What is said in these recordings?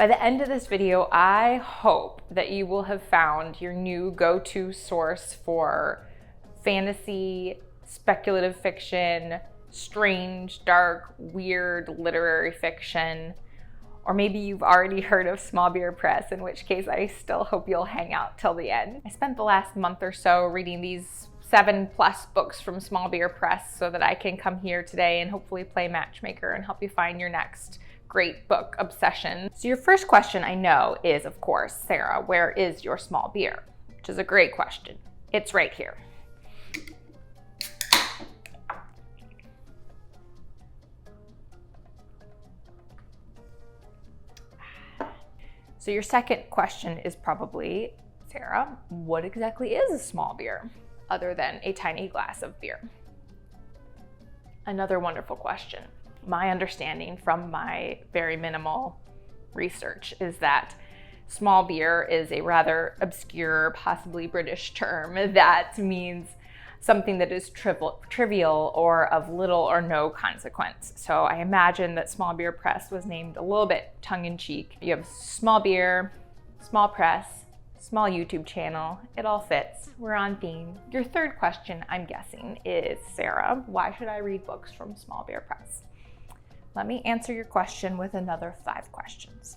By the end of this video, I hope that you will have found your new go-to source for fantasy, speculative fiction, strange, dark, weird literary fiction. Or maybe you've already heard of Small Beer Press, in which case I still hope you'll hang out till the end. I spent the last month or so reading these 7+ books from Small Beer Press so that I can come here today and hopefully play matchmaker and help you find your next great book obsession. So your first question, I know, is of course, Sarah, where is your small beer? Which is a great question. It's right here. So your second question is probably, Sarah, what exactly is a small beer other than a tiny glass of beer? Another wonderful question. My understanding from my very minimal research is that small beer is a rather obscure, possibly British term that means something that is trivial or of little or no consequence. So I imagine that Small Beer Press was named a little bit tongue-in-cheek. You have small beer, small press, small YouTube channel. It all fits. We're on theme. Your third question, I'm guessing, is, Sarah, why should I read books from Small Beer Press? Let me answer your question with another 5 questions.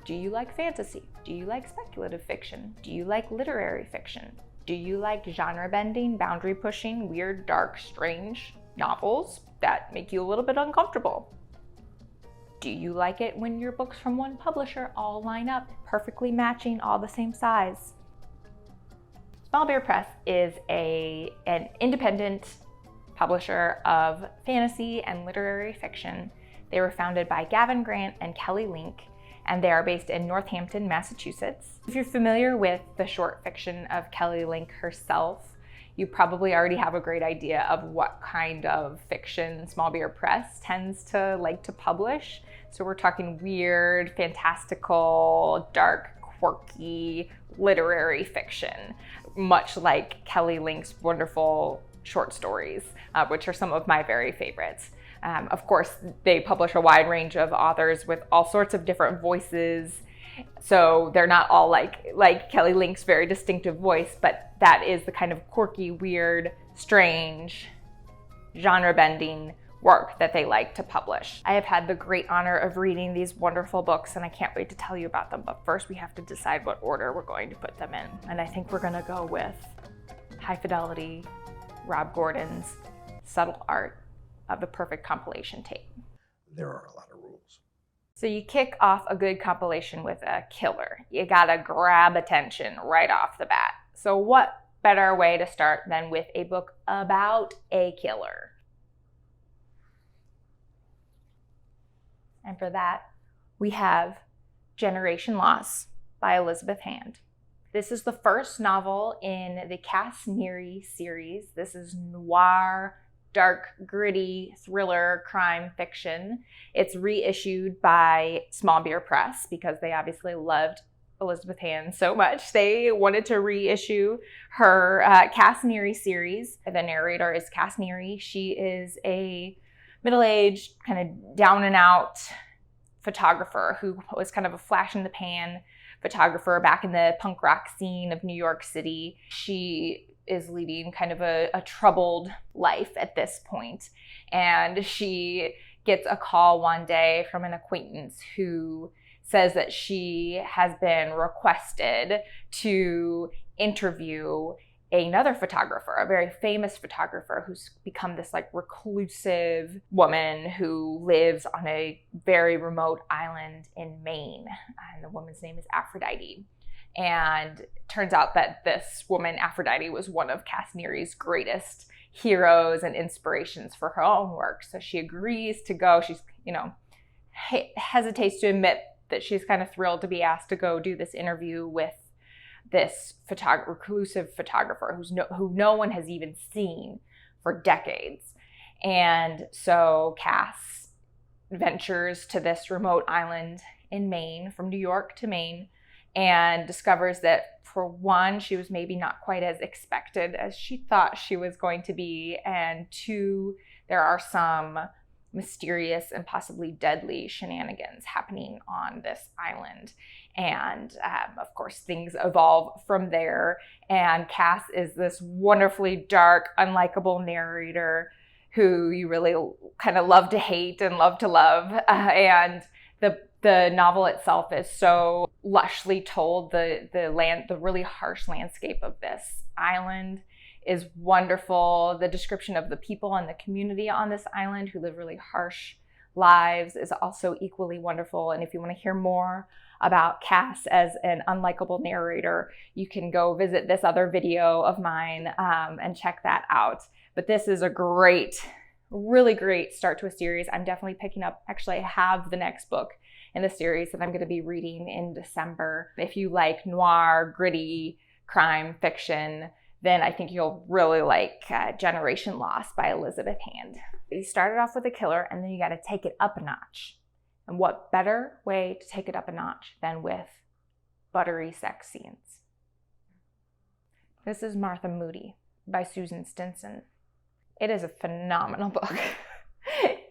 Do you like fantasy? Do you like speculative fiction? Do you like literary fiction? Do you like genre-bending, boundary-pushing, weird, dark, strange novels that make you a little bit uncomfortable? Do you like it when your books from one publisher all line up, perfectly matching, all the same size? Small Beer Press is an independent publisher of fantasy and literary fiction. They were founded by Gavin Grant and Kelly Link, and they are based in Northampton, Massachusetts. If you're familiar with the short fiction of Kelly Link herself, you probably already have a great idea of what kind of fiction Small Beer Press tends to like to publish. So we're talking weird, fantastical, dark, quirky, literary fiction, much like Kelly Link's wonderful short stories, which are some of my very favorites. Of course, they publish a wide range of authors with all sorts of different voices. So they're not all like Kelly Link's very distinctive voice, but that is the kind of quirky, weird, strange, genre-bending work that they like to publish. I have had the great honor of reading these wonderful books, and I can't wait to tell you about them. But first, we have to decide what order we're going to put them in. And I think we're gonna go with High Fidelity, Rob Gordon's Subtle Art of the Perfect Compilation Tape. There are a lot of rules. So you kick off a good compilation with a killer. You gotta grab attention right off the bat. So what better way to start than with a book about a killer? And for that, we have Generation Loss by Elizabeth Hand. This is the first novel in the Cass Neary series. This is noir, dark, gritty, thriller, crime fiction. It's reissued by Small Beer Press because they obviously loved Elizabeth Hand so much. They wanted to reissue her Cass Neary series. The narrator is Cass Neary. She is a middle-aged, kind of down-and-out photographer who was kind of a flash-in-the-pan photographer back in the punk rock scene of New York City. She is leading kind of a troubled life at this point. And she gets a call one day from an acquaintance who says that she has been requested to interview another photographer, a very famous photographer who's become this like reclusive woman who lives on a very remote island in Maine. And the woman's name is Aphrodite. And it turns out that this woman, Aphrodite, was one of Cass Neary's greatest heroes and inspirations for her own work. So she agrees to go. She's, hesitates to admit that she's kind of thrilled to be asked to go do this interview with this reclusive photographer who no one has even seen for decades. And so Cass ventures to this remote island in Maine, from New York to Maine, and discovers that, for one, she was maybe not quite as expected as she thought she was going to be, and two, there are some mysterious and possibly deadly shenanigans happening on this island. And of course, things evolve from there. And Cass is this wonderfully dark, unlikable narrator who you really kind of love to hate and love to love. And the novel itself is so lushly told. The really harsh landscape of this island is wonderful. The description of the people and the community on this island who live really harsh lives is also equally wonderful. And if you want to hear more about Cass as an unlikable narrator, you can go visit this other video of mine and check that out. But this is a really great start to a series. I'm definitely picking up, actually I have the next book in the series that I'm going to be reading in December. If you like noir, gritty crime fiction, then I think you'll really like Generation Lost by Elizabeth Hand. You started off with a killer, and then you got to take it up a notch. And what better way to take it up a notch than with buttery sex scenes? This is Martha Moody by Susan Stinson. It is a phenomenal book.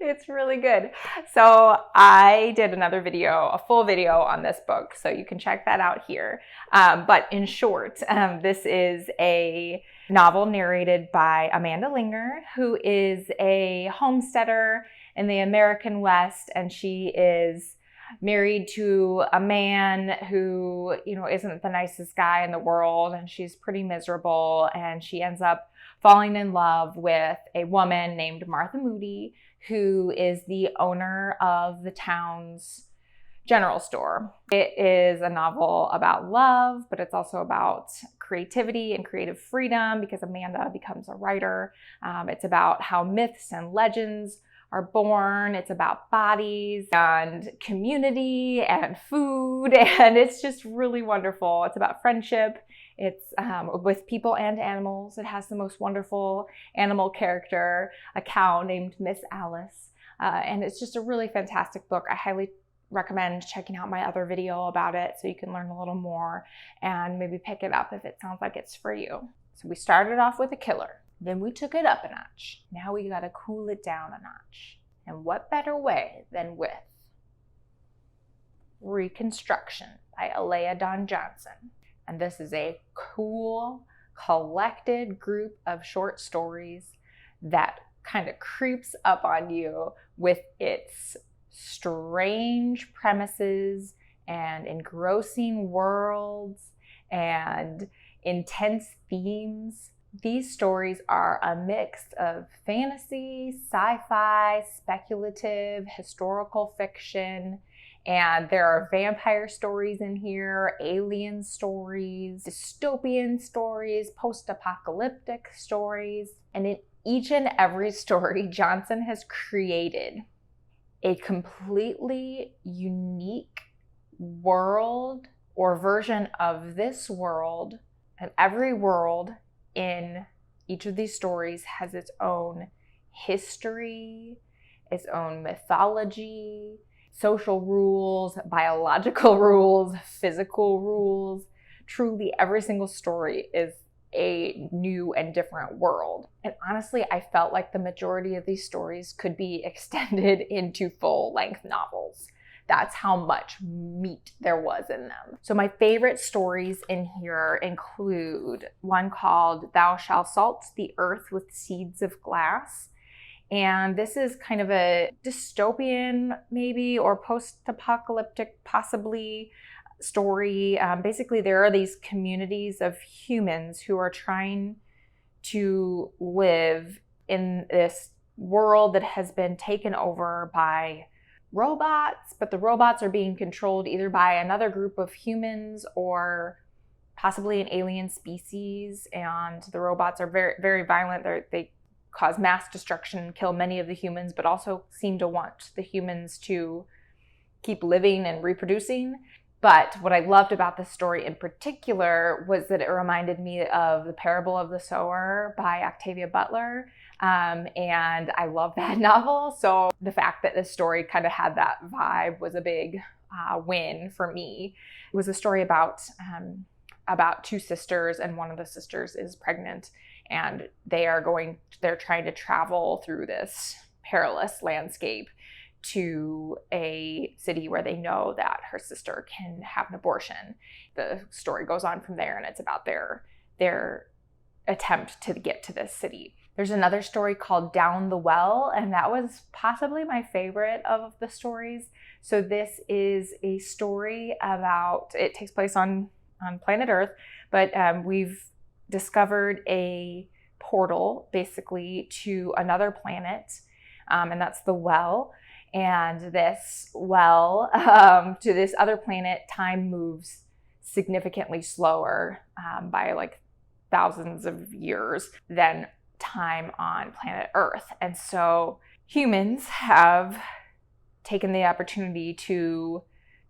It's really good. So I did another video, a full video on this book, so you can check that out here. But in short, this is a novel narrated by Amanda Linger, who is a homesteader in the American West, and she is married to a man who, isn't the nicest guy in the world, and she's pretty miserable, and she ends up falling in love with a woman named Martha Moody, who is the owner of the town's general store. It is a novel about love, but it's also about creativity and creative freedom because Amanda becomes a writer. It's about how myths and legends are born. It's about bodies and community and food, and it's just really wonderful. It's about friendship. It's with people and animals. It has the most wonderful animal character, a cow named Miss Alice. And it's just a really fantastic book. I highly recommend checking out my other video about it so you can learn a little more and maybe pick it up if it sounds like it's for you. So we started off with a killer. Then we took it up a notch. Now we gotta cool it down a notch. And what better way than with Reconstruction by Eli Don Johnson. And this is a cool, collected group of short stories that kind of creeps up on you with its strange premises and engrossing worlds and intense themes. These stories are a mix of fantasy, sci-fi, speculative, historical fiction, and there are vampire stories in here, alien stories, dystopian stories, post-apocalyptic stories. And in each and every story, Johnson has created a completely unique world or version of this world. And every world in each of these stories has its own history, its own mythology, social rules, biological rules, physical rules. Truly, every single story is a new and different world. And honestly, I felt like the majority of these stories could be extended into full-length novels. That's how much meat there was in them. So my favorite stories in here include one called Thou Shalt Salt the Earth with Seeds of Glass. And this is kind of a dystopian maybe, or post-apocalyptic possibly story. Basically, there are these communities of humans who are trying to live in this world that has been taken over by robots, but the robots are being controlled either by another group of humans or possibly an alien species. And the robots are very, very violent. They cause mass destruction and kill many of the humans, but also seem to want the humans to keep living and reproducing. But what I loved about this story in particular was that it reminded me of The Parable of the Sower by Octavia Butler. And I love that novel. So the fact that this story kind of had that vibe was a big win for me. It was a story about two sisters, and one of the sisters is pregnant, and they're trying to travel through this perilous landscape to a city where they know that her sister can have an abortion. The story goes on from there, and it's about their attempt to get to this city. There's another story called Down the Well, and that was possibly my favorite of the stories. So this is a story about, it takes place on planet Earth, but we've discovered a portal basically to another planet, and that's the well. And this well, to this other planet, time moves significantly slower by like thousands of years than time on planet Earth. And so humans have taken the opportunity to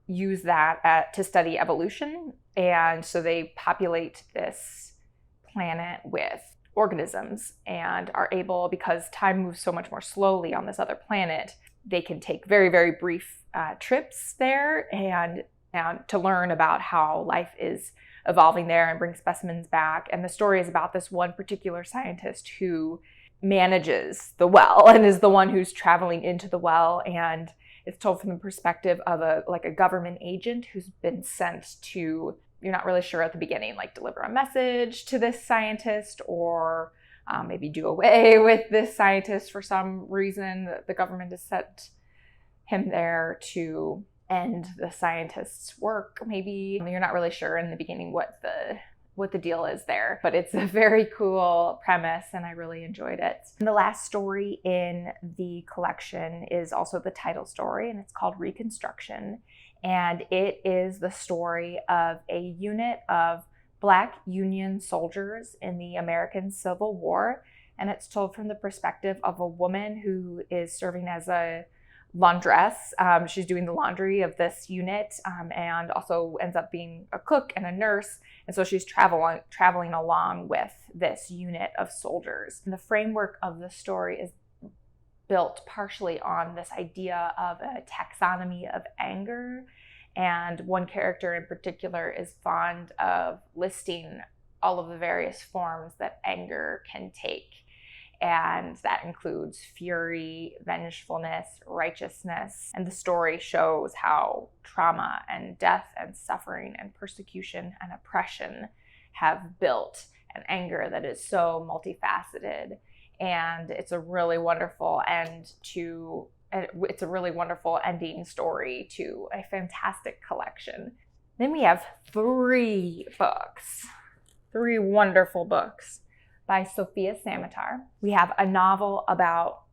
use that to study evolution. And so they populate this planet with organisms and are able, because time moves so much more slowly on this other planet, they can take very, very brief trips there and to learn about how life is evolving there and bring specimens back. And the story is about this one particular scientist who manages the well and is the one who's traveling into the well. And it's told from the perspective of a government agent who's been sent to, you're not really sure at the beginning, like deliver a message to this scientist or maybe do away with this scientist for some reason. The government has set him there to end the scientist's work. Maybe you're not really sure in the beginning what the deal is there, but it's a very cool premise and I really enjoyed it. And the last story in the collection is also the title story, and it's called Reconstruction. And it is the story of a unit of Black Union soldiers in the American Civil War. And it's told from the perspective of a woman who is serving as a laundress. She's doing the laundry of this unit and also ends up being a cook and a nurse. And so she's traveling along with this unit of soldiers. And the framework of the story is built partially on this idea of a taxonomy of anger. And one character in particular is fond of listing all of the various forms that anger can take. And that includes fury, vengefulness, righteousness. And the story shows how trauma and death and suffering and persecution and oppression have built an anger that is so multifaceted. And it's a really wonderful ending story to a fantastic collection. Then we have three wonderful books by Sophia Samitar. We have a novel about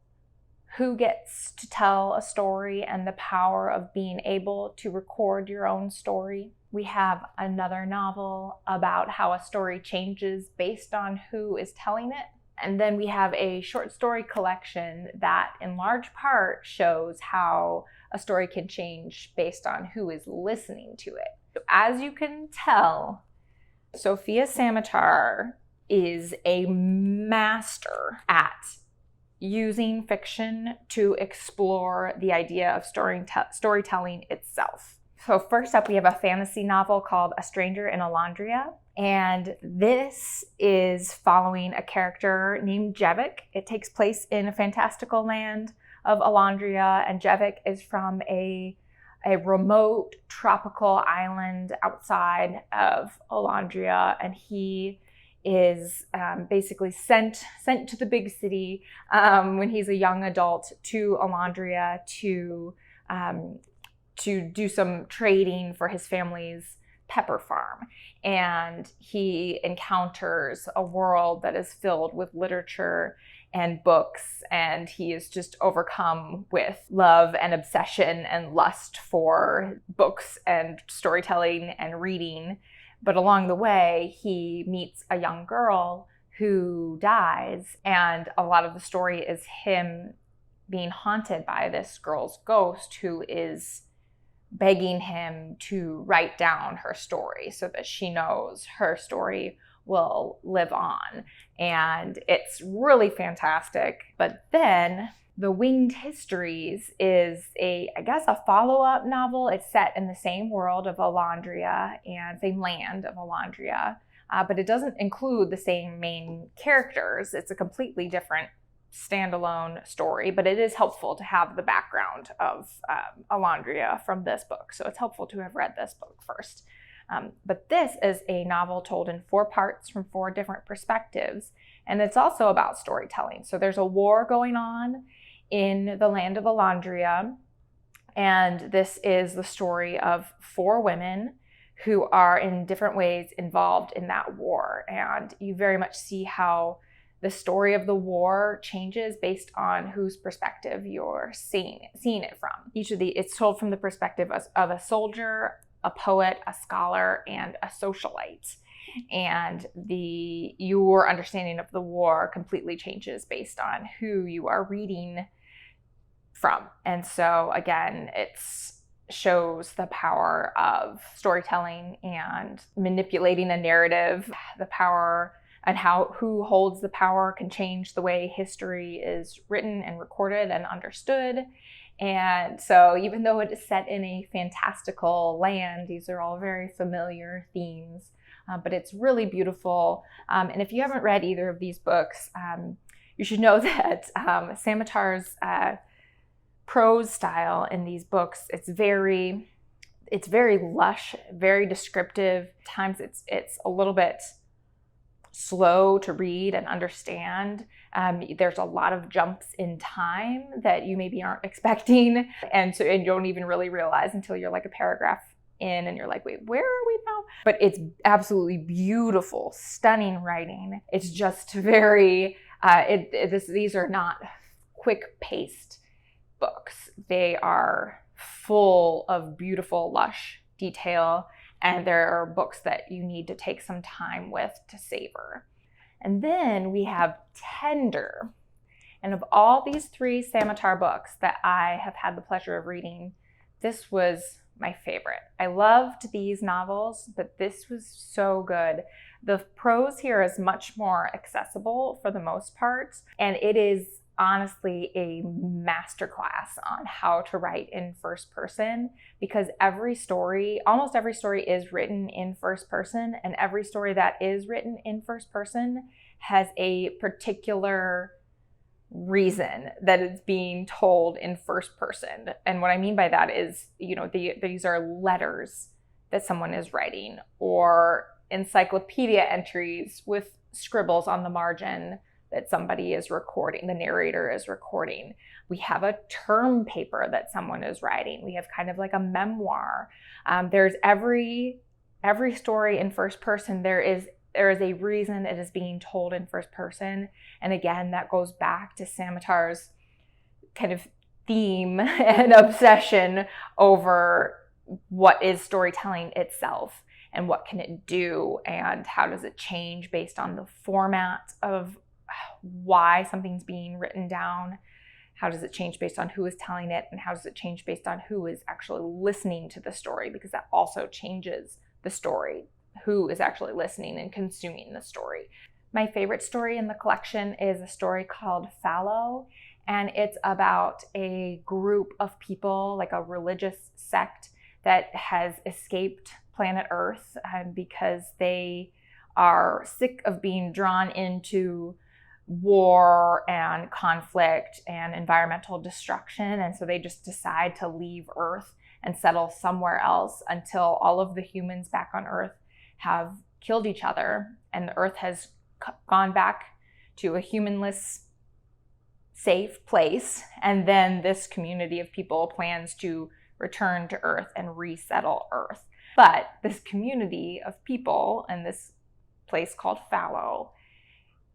who gets to tell a story and the power of being able to record your own story. We have another novel about how a story changes based on who is telling it. And then we have a short story collection that in large part shows how a story can change based on who is listening to it. So as you can tell, Sophia Samitar is a master at using fiction to explore the idea of storytelling itself. So first up, we have a fantasy novel called A Stranger in Alondria. And this is following a character named Jevik. It takes place in a fantastical land of Alondria, and Jevik is from a remote tropical island outside of Alondria, and he is basically sent to the big city when he's a young adult to Alondria to do some trading for his family's pepper farm. And he encounters a world that is filled with literature and books, and he is just overcome with love and obsession and lust for books and storytelling and reading. But along the way, he meets a young girl who dies, and a lot of the story is him being haunted by this girl's ghost who is begging him to write down her story so that she knows her story will live on. And it's really fantastic. But then The Winged Histories is a follow-up novel. It's set in the same world of Alondria and same land of Alondria, but it doesn't include the same main characters. It's a completely different standalone story, but it is helpful to have the background of Alondria from this book. So it's helpful to have read this book first. But this is a novel told in 4 parts from 4 different perspectives. And it's also about storytelling. So there's a war going on in the land of Alondria. And this is the story of 4 women who are in different ways involved in that war. And you very much see how the story of the war changes based on whose perspective you're seeing it from. It's told from the perspective of a soldier, a poet, a scholar, and a socialite. And your understanding of the war completely changes based on who you are reading from. And so again, it shows the power of storytelling and manipulating a narrative, the power and who holds the power can change the way history is written and recorded and understood. And so even though it is set in a fantastical land, these are all very familiar themes, but it's really beautiful. And if you haven't read either of these books, you should know that Samitar's prose style in these books, it's very lush, very descriptive. At times it's a little bit slow to read and understand. There's a lot of jumps in time that you maybe aren't expecting. And you don't even really realize until you're like a paragraph in and you're like, wait, where are we now? But it's absolutely beautiful, stunning writing. It's just very, these are not quick-paced books. They are full of beautiful, lush detail. And there are books that you need to take some time with to savor. And then we have Tender. And of all these 3 Samitar books that I have had the pleasure of reading, this was my favorite. I loved these novels, but this was so good. The prose here is much more accessible for the most part, and it is honestly a masterclass on how to write in first person, because almost every story is written in first person, and every story that is written in first person has a particular reason that it's being told in first person. And what I mean by that is, these are letters that someone is writing, or encyclopedia entries with scribbles on the margin that somebody is recording, the narrator is recording. We have a term paper that someone is writing. We have kind of like a memoir. There's every story in first person, there is a reason it is being told in first person. And again, that goes back to Samitar's kind of theme and obsession over what is storytelling itself and what can it do and how does it change based on the format of why something's being written down. How does it change based on who is telling it, and how does it change based on who is actually listening to the story, because that also changes the story, who is actually listening and consuming the story. My favorite story in the collection is a story called Fallow, and it's about a group of people, like a religious sect that has escaped planet Earth because they are sick of being drawn into war and conflict and environmental destruction. And so they just decide to leave Earth and settle somewhere else until all of the humans back on Earth have killed each other and the Earth has gone back to a humanless, safe place. And then this community of people plans to return to Earth and resettle Earth. But this community of people in this place called Fallow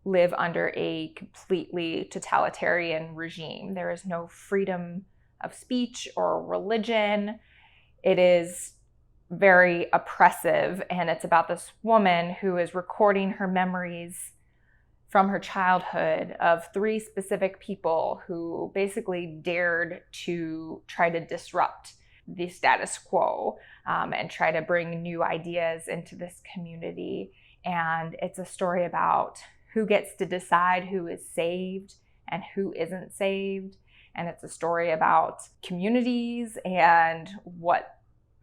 live under a completely totalitarian regime. There is no freedom of speech or religion. It is very oppressive, and it's about this woman who is recording her memories from her childhood of 3 specific people who basically dared to try to disrupt the status quo and try to bring new ideas into this community. And it's a story about who gets to decide who is saved and who isn't saved. And it's a story about communities and what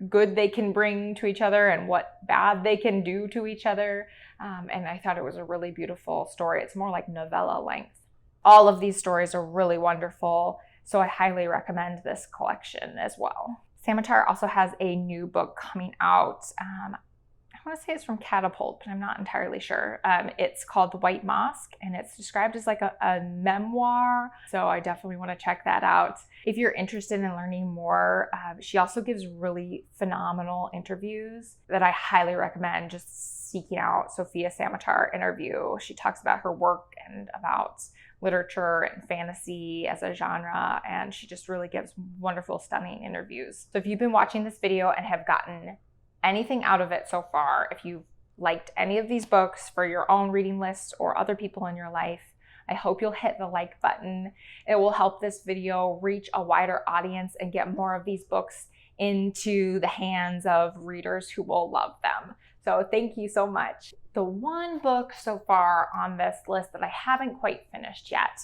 good they can bring to each other and what bad they can do to each other. And I thought it was a really beautiful story. It's more like novella length. All of these stories are really wonderful, so I highly recommend this collection as well. Samitar also has a new book coming out. I want to say it's from Catapult, but I'm not entirely sure. It's called The White Mosque, and it's described as like a memoir, so I definitely want to check that out. If you're interested in learning more, she also gives really phenomenal interviews that I highly recommend just seeking out. Sophia Samitar interview. She talks about her work and about literature and fantasy as a genre, and she just really gives wonderful, stunning interviews. So if you've been watching this video and have gotten anything out of it so far, if you've liked any of these books for your own reading list or other people in your life, I hope you'll hit the like button. It will help this video reach a wider audience and get more of these books into the hands of readers who will love them. So thank you so much. The one book so far on this list that I haven't quite finished yet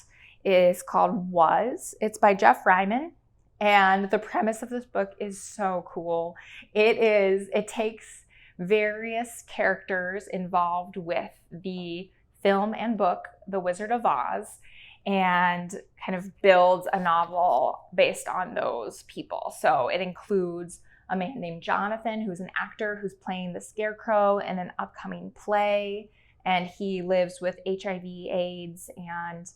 is called Was. It's by Jeff Ryman. And the premise of this book is so cool. It takes various characters involved with the film and book, The Wizard of Oz, and kind of builds a novel based on those people. So it includes a man named Jonathan, who's an actor who's playing the Scarecrow in an upcoming play, and he lives with HIV/AIDS, and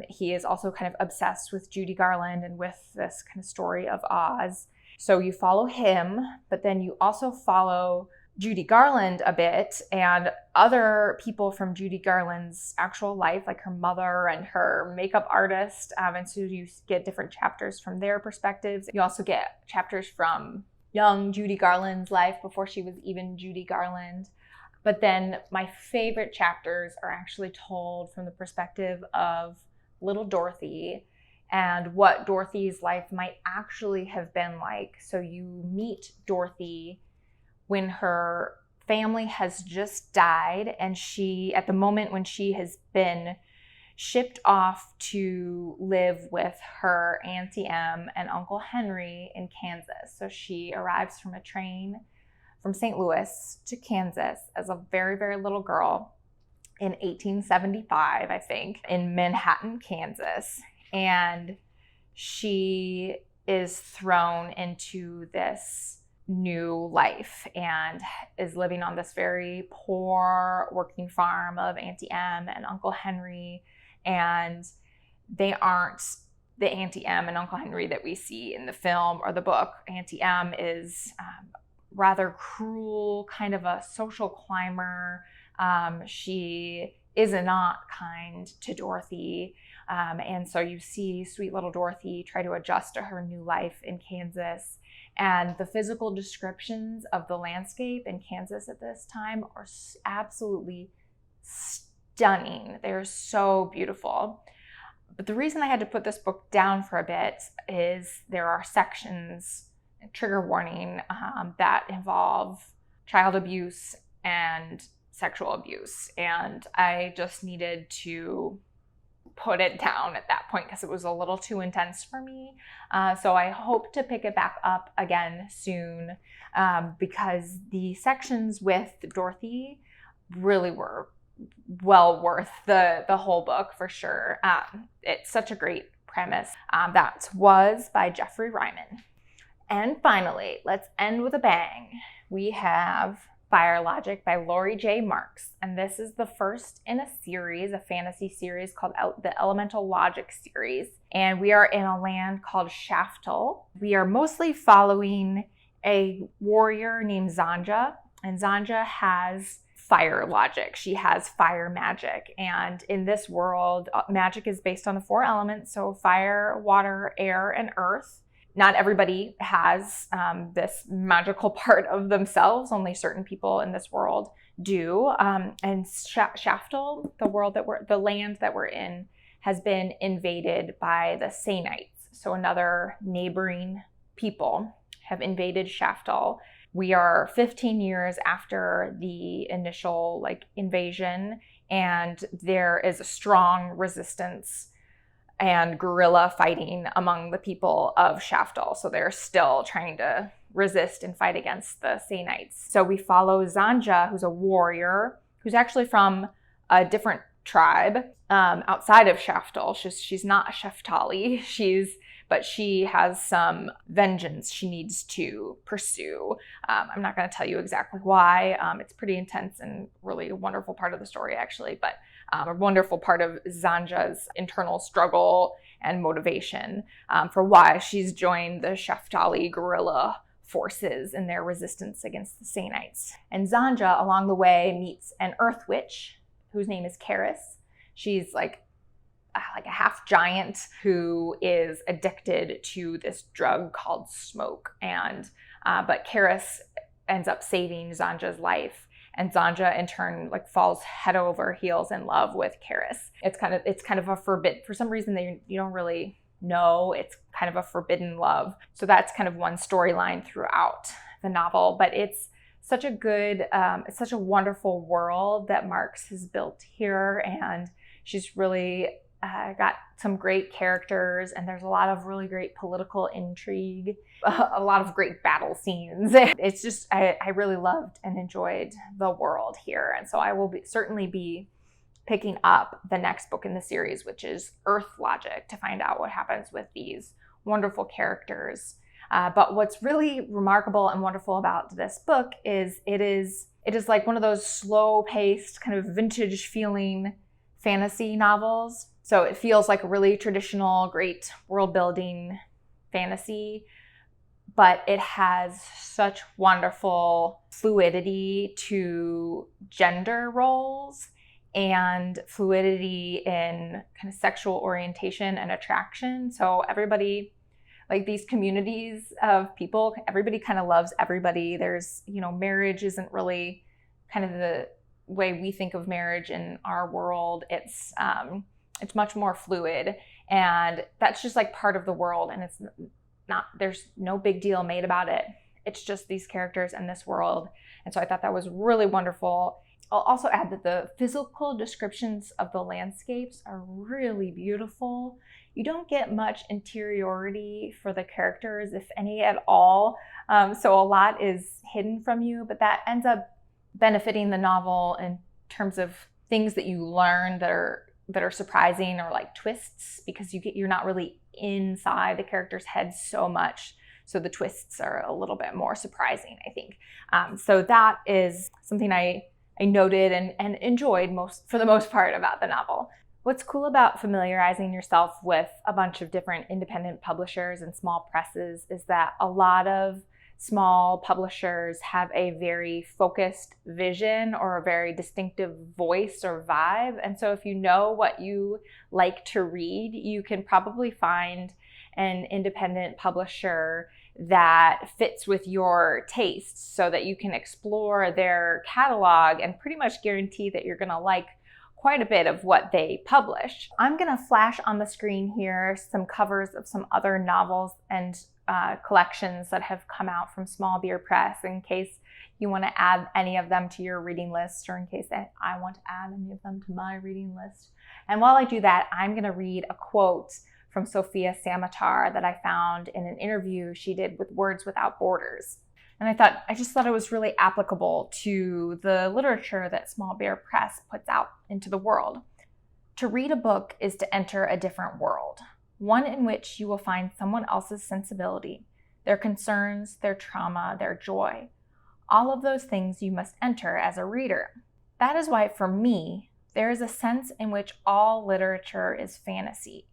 he is also kind of obsessed with Judy Garland and with this kind of story of Oz. So you follow him, but then you also follow Judy Garland a bit and other people from Judy Garland's actual life, like her mother and her makeup artist. And so you get different chapters from their perspectives. You also get chapters from young Judy Garland's life before she was even Judy Garland. But then my favorite chapters are actually told from the perspective of little Dorothy and what Dorothy's life might actually have been like. So you meet Dorothy when her family has just died, and she, at the moment when she has been shipped off to live with her Auntie Em and Uncle Henry in Kansas. So she arrives from a train from St. Louis to Kansas as a very, very little girl in 1875, I think, in Manhattan, Kansas. And she is thrown into this new life and is living on this very poor working farm of Auntie Em and Uncle Henry. And they aren't the Auntie Em and Uncle Henry that we see in the film or the book. Auntie Em is rather cruel, kind of a social climber. She is not kind to Dorothy. And so you see sweet little Dorothy try to adjust to her new life in Kansas. And the physical descriptions of the landscape in Kansas at this time are absolutely stunning. They're so beautiful. But the reason I had to put this book down for a bit is there are sections, trigger warning, that involve child abuse and sexual abuse. And I just needed to put it down at that point because it was a little too intense for me. So I hope to pick it back up again soon, because the sections with Dorothy really were well worth the whole book for sure. It's such a great premise. That Was by Jeffrey Ryman. And finally, let's end with a bang. We have Fire Logic by Lori J. Marks. And this is the first in a series, a fantasy series called the Elemental Logic series. And we are in a land called Shaftal. We are mostly following a warrior named Zanja. And Zanja has fire logic. She has fire magic. And in this world, magic is based on the four elements. So fire, water, air, and earth. Not everybody has this magical part of themselves. Only certain people in this world do. And Shaftal, the land that we're in, has been invaded by the Sainites. So another neighboring people have invaded Shaftal. We are 15 years after the initial invasion, and there is a strong resistance and guerrilla fighting among the people of Shaftal. So they're still trying to resist and fight against the Sainites. So we follow Zanja, who's a warrior, who's actually from a different tribe outside of Shaftal. She's not a Shaftali. But she has some vengeance she needs to pursue. I'm not going to tell you exactly why. It's pretty intense and really a wonderful part of the story, actually, but a wonderful part of Zanja's internal struggle and motivation for why she's joined the Shaftali guerrilla forces in their resistance against the Sainites. And Zanja, along the way, meets an earth witch whose name is Karis. She's like a half giant who is addicted to this drug called smoke. And but Karis ends up saving Zanja's life, and Zanja in turn like falls head over heels in love with Karis. It's kind of a forbidden, for some reason you don't really know, it's kind of a forbidden love. So that's kind of one storyline throughout the novel, but it's such a good, it's such a wonderful world that Marks has built here, and she's really got some great characters, and there's a lot of really great political intrigue, a lot of great battle scenes. It's just, I really loved and enjoyed the world here. And so I will certainly be picking up the next book in the series, which is Earth Logic, to find out what happens with these wonderful characters. But what's really remarkable and wonderful about this book is it is like one of those slow-paced, kind of vintage feeling fantasy novels. So it feels like a really traditional, great world-building fantasy, but it has such wonderful fluidity to gender roles and fluidity in kind of sexual orientation and attraction. So everybody, like these communities of people, everybody kind of loves everybody. There's, marriage isn't really kind of the way we think of marriage in our world. It's much more fluid, and that's just like part of the world, and it's not, there's no big deal made about it. It's just these characters and this world. And so I thought that was really wonderful. I'll also add that the physical descriptions of the landscapes are really beautiful. You don't get much interiority for the characters, if any at all. So a lot is hidden from you, but that ends up benefiting the novel in terms of things that you learn that are surprising, or like twists, because you're not really inside the characters' heads so much. So the twists are a little bit more surprising, I think. So that is something I noted and enjoyed for the most part about the novel. What's cool about familiarizing yourself with a bunch of different independent publishers and small presses is that a lot of small publishers have a very focused vision or a very distinctive voice or vibe. And so if you know what you like to read, you can probably find an independent publisher that fits with your tastes, so that you can explore their catalog and pretty much guarantee that you're going to like quite a bit of what they publish. I'm going to flash on the screen here some covers of some other novels and collections that have come out from Small Beer Press, in case you want to add any of them to your reading list, or in case I want to add any of them to my reading list. And while I do that, I'm going to read a quote from Sophia Samitar that I found in an interview she did with Words Without Borders. And I just thought it was really applicable to the literature that Small Beer Press puts out into the world. To read a book is to enter a different world, one in which you will find someone else's sensibility, their concerns, their trauma, their joy. All of those things you must enter as a reader. That is why, for me, there is a sense in which all literature is fantasy.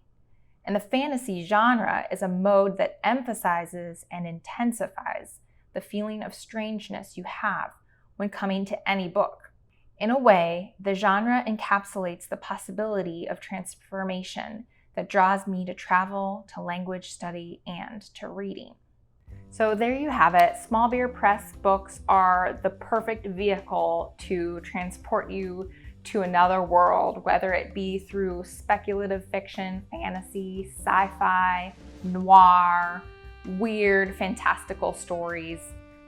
And the fantasy genre is a mode that emphasizes and intensifies the feeling of strangeness you have when coming to any book. In a way, the genre encapsulates the possibility of transformation that draws me to travel, to language study, and to reading. So there you have it. Small Beer Press books are the perfect vehicle to transport you to another world, whether it be through speculative fiction, fantasy, sci-fi, noir, weird, fantastical stories.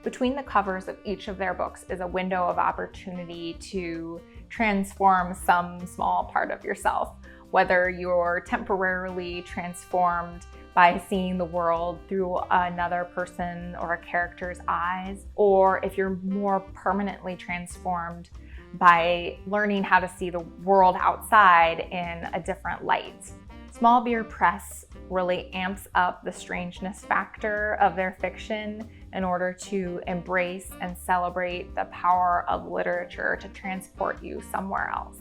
Between the covers of each of their books is a window of opportunity to transform some small part of yourself, whether you're temporarily transformed by seeing the world through another person or a character's eyes, or if you're more permanently transformed by learning how to see the world outside in a different light. Small Beer Press really amps up the strangeness factor of their fiction in order to embrace and celebrate the power of literature to transport you somewhere else.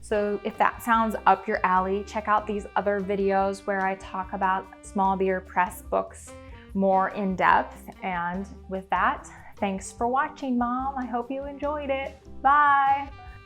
So if that sounds up your alley, check out these other videos where I talk about Small Beer Press books more in depth. And with that, thanks for watching, Mom. I hope you enjoyed it. Bye.